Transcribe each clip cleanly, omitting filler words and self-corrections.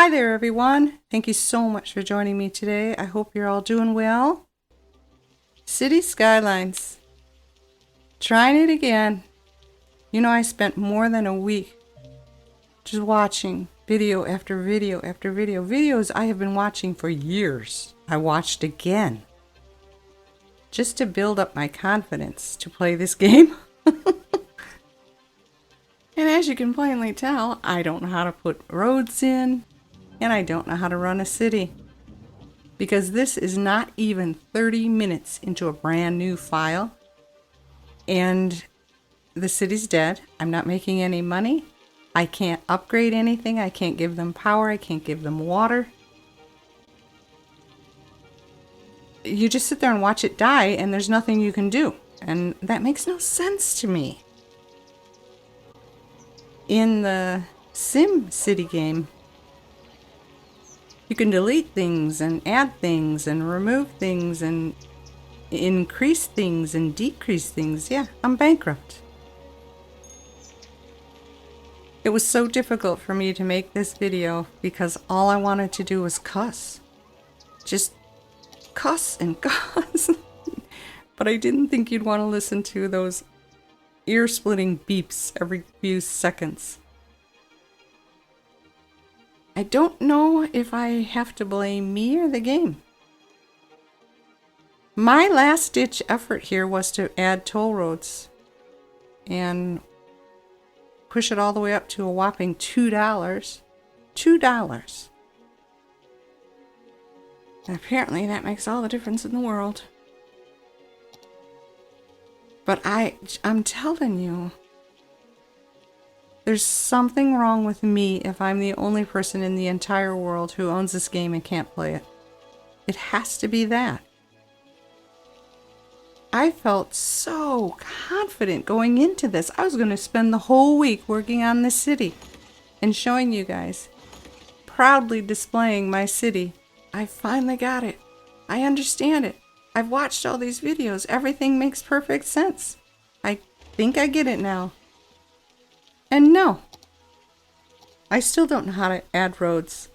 Hi there, everyone. Thank you so much for joining me today. I hope you're all doing well. City Skylines. Trying it again. You know, I spent more than a week just watching video after video after video. Videos I have been watching for years. I watched again. Just to build up my confidence to play this game. And as you can plainly tell, I don't know how to put roads in. And I don't know how to run a city. Because this is not even 30 minutes into a brand new file. And the city's dead. I'm not making any money. I can't upgrade anything. I can't give them power. I can't give them water. You just sit there and watch it die and there's nothing you can do. And that makes no sense to me. In the Sim City game, you can delete things and add things and remove things and increase things and decrease things. Yeah, I'm bankrupt. It was so difficult for me to make this video because all I wanted to do was cuss. Just cuss and cuss. But I didn't think you'd want to listen to those ear-splitting beeps every few seconds. I don't know if I have to blame me or the game. My last-ditch effort here was to add toll roads and push it all the way up to a whopping $2. $2. And apparently that makes all the difference in the world. But I'm telling you, there's something wrong with me if I'm the only person in the entire world who owns this game and can't play it. It has to be that. I felt so confident going into this. I was going to spend the whole week working on this city and showing you guys, proudly displaying my city. I finally got it. I understand it. I've watched all these videos. Everything makes perfect sense. I think I get it now. And no, I still don't know how to add roads.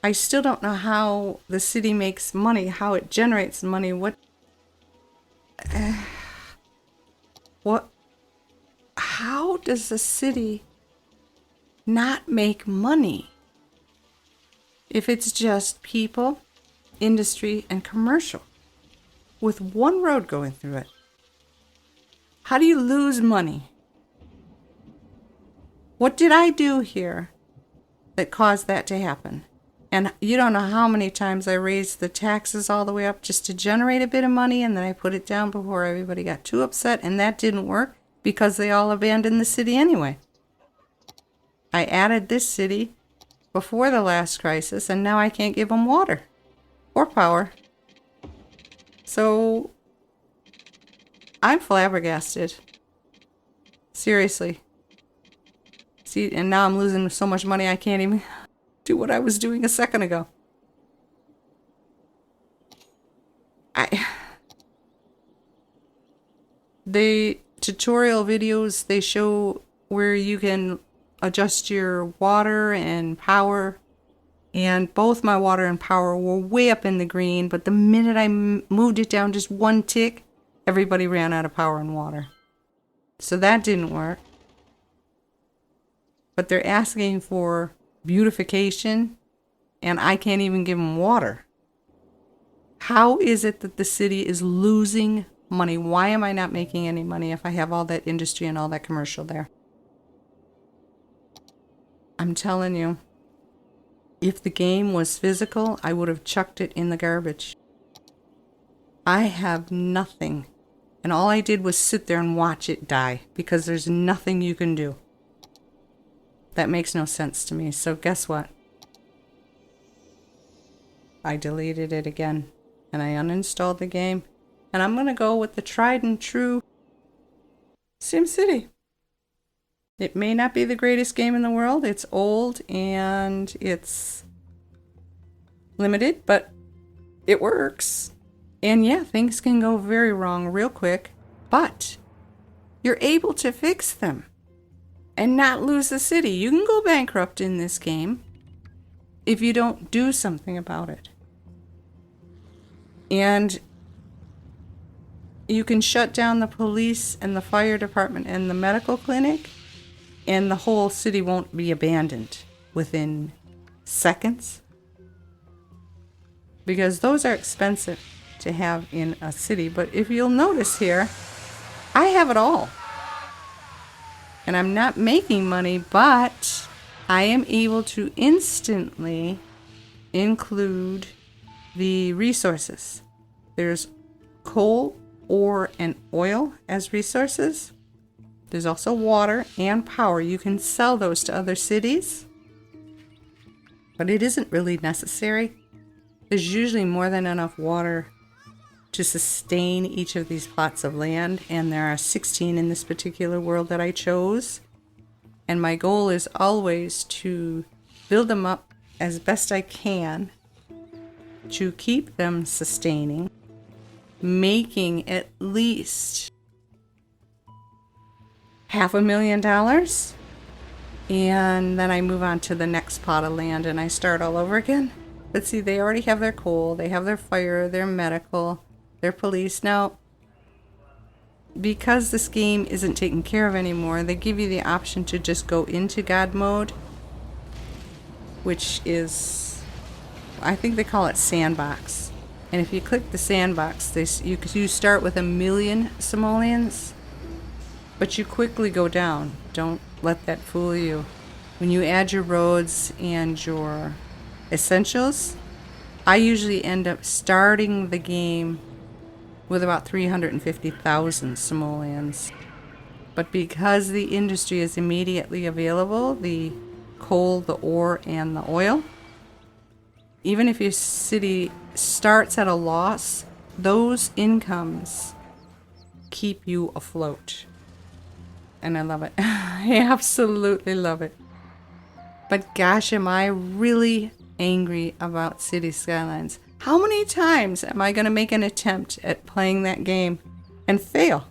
I still don't know how the city makes money, how it generates money, how does the city not make money if it's just people, industry, and commercial with one road going through it? How do you lose money? What did I do here that caused that to happen? And you don't know how many times I raised the taxes all the way up just to generate a bit of money, and then I put it down before everybody got too upset, and that didn't work because they all abandoned the city anyway. I added this city before the last crisis, and now I can't give them water or power. So I'm flabbergasted. Seriously. See, and now I'm losing so much money I can't even do what I was doing a second ago. The tutorial videos, they show where you can adjust your water and power. And both my water and power were way up in the green, but the minute I moved it down just one tick, everybody ran out of power and water. So that didn't work. But they're asking for beautification, and I can't even give them water. How is it that the city is losing money? Why am I not making any money if I have all that industry and all that commercial there? I'm telling you, if the game was physical, I would have chucked it in the garbage. I have nothing, and all I did was sit there and watch it die because there's nothing you can do. That makes no sense to me. So guess what? I deleted it again. And I uninstalled the game. And I'm going to go with the tried and true SimCity. It may not be the greatest game in the world. It's old and it's limited, but it works. And yeah, things can go very wrong real quick. But you're able to fix them and not lose the city. You can go bankrupt in this game. if you don't do something about it. And you can shut down the police and the fire department and the medical clinic, and the whole city won't be abandoned within seconds. Because those are expensive to have in a city. But if you'll notice here, I have it all. And I'm not making money, but I am able to instantly include the resources. There's coal, ore, and oil as resources. There's also water and power. You can sell those to other cities, but it isn't really necessary. There's usually more than enough water to sustain each of these plots of land, and there are 16 in this particular world that I chose. And my goal is always to build them up as best I can to keep them sustaining, making at least $500,000, and then I move on to the next plot of land and I start all over again. But see, they already have their coal, they have their fire, their medical, their police. Now, because this game isn't taken care of anymore, they give you the option to just go into God mode, which is, I think they call it sandbox. And if you click the sandbox, you start with 1 million simoleons, but you quickly go down. Don't let that fool you. When you add your roads and your essentials, I usually end up starting the game with about 350,000 simoleons. But because the industry is immediately available, the coal, the ore, and the oil, even if your city starts at a loss, those incomes keep you afloat. And I love it. I absolutely love it. But gosh, am I really angry about City Skylines. How many times am I going to make an attempt at playing that game and fail?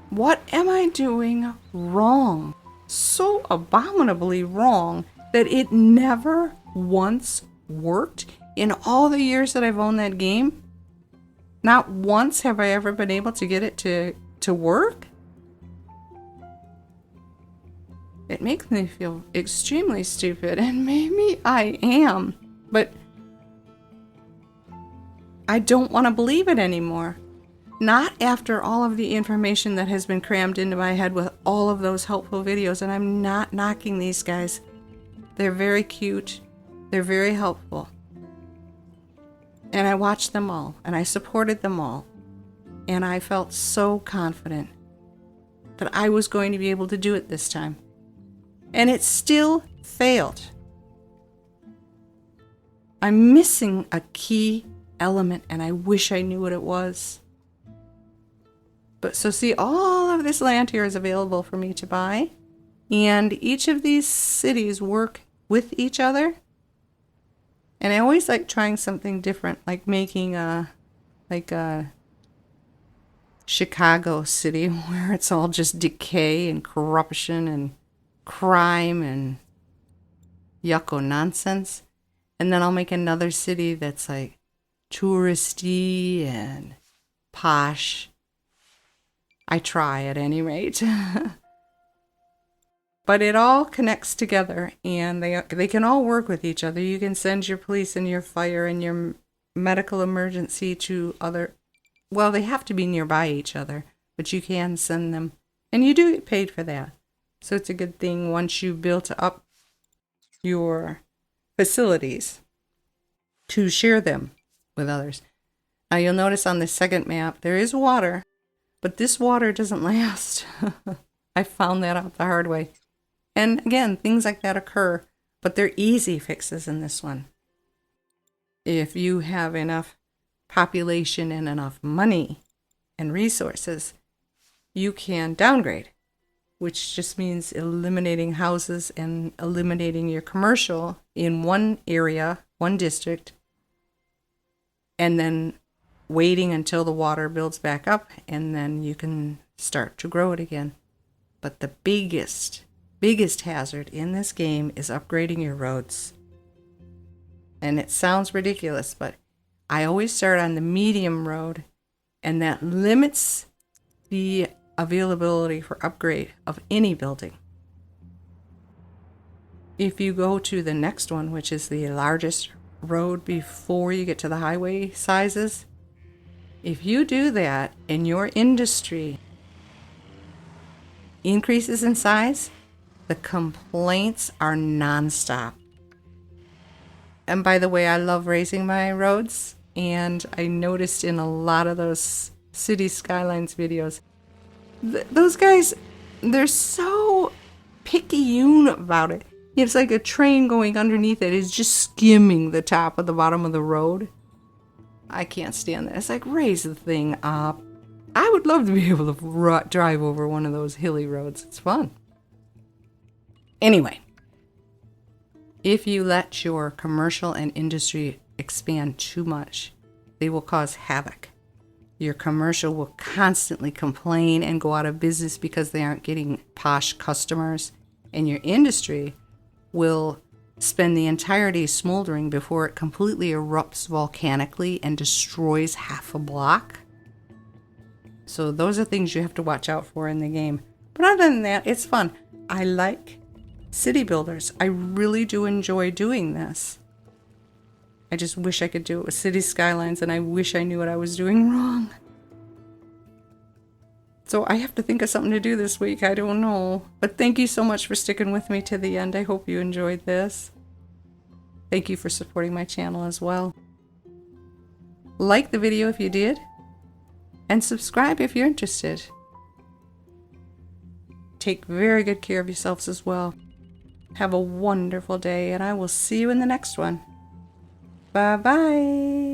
What am I doing wrong? So abominably wrong that it never once worked in all the years that I've owned that game. Not once have I ever been able to get it to work. It makes me feel extremely stupid, and maybe I am, but I don't want to believe it anymore. Not after all of the information that has been crammed into my head with all of those helpful videos, and I'm not knocking these guys. They're very cute. They're very helpful. And I watched them all, and I supported them all. And I felt so confident that I was going to be able to do it this time. And it still failed. I'm missing a key element, and I wish I knew what it was. But so see, all of this land here is available for me to buy. And each of these cities work with each other. And I always like trying something different, like making a Chicago city where it's all just decay and corruption and crime and yucko nonsense. And then I'll make another city that's like touristy and posh. I try at any rate. But it all connects together, and they can all work with each other. You can send your police and your fire and your medical emergency to other... Well, they have to be nearby each other, but you can send them. And you do get paid for that. So it's a good thing once you've built up your facilities to share them with others. Now you'll notice on the second map, there is water, but this water doesn't last. I found that out the hard way. And again, things like that occur, but they're easy fixes in this one. If you have enough population and enough money and resources, you can downgrade, which just means eliminating houses and eliminating your commercial in one area, one district, and then waiting until the water builds back up, and then you can start to grow it again. But the biggest biggest hazard in this game is upgrading your roads. And it sounds ridiculous, but I always start on the medium road, and that limits the availability for upgrade of any building. If you go to the next one, which is the largest road before you get to the highway sizes, if you do that and your industry increases in size, the complaints are nonstop. And by the way, I love raising my roads, and I noticed in a lot of those City Skylines videos, those guys, they're so picayune about it. It's like a train going underneath it is just skimming the top of the bottom of the road. I can't stand that. It's like, raise the thing up. I would love to be able to drive over one of those hilly roads. It's fun. Anyway, if you let your commercial and industry expand too much, they will cause havoc. Your commercial will constantly complain and go out of business because they aren't getting posh customers, and your industry will spend the entire day smoldering before it completely erupts volcanically and destroys half a block. So those are things you have to watch out for in the game. But other than that, it's fun. I like city builders. I really do enjoy doing this. I just wish I could do it with City Skylines, and I wish I knew what I was doing wrong. So I have to think of something to do this week. I don't know. But thank you so much for sticking with me to the end. I hope you enjoyed this. Thank you for supporting my channel as well. Like the video if you did, and subscribe if you're interested. Take very good care of yourselves as well. Have a wonderful day, and I will see you in the next one. Bye-bye.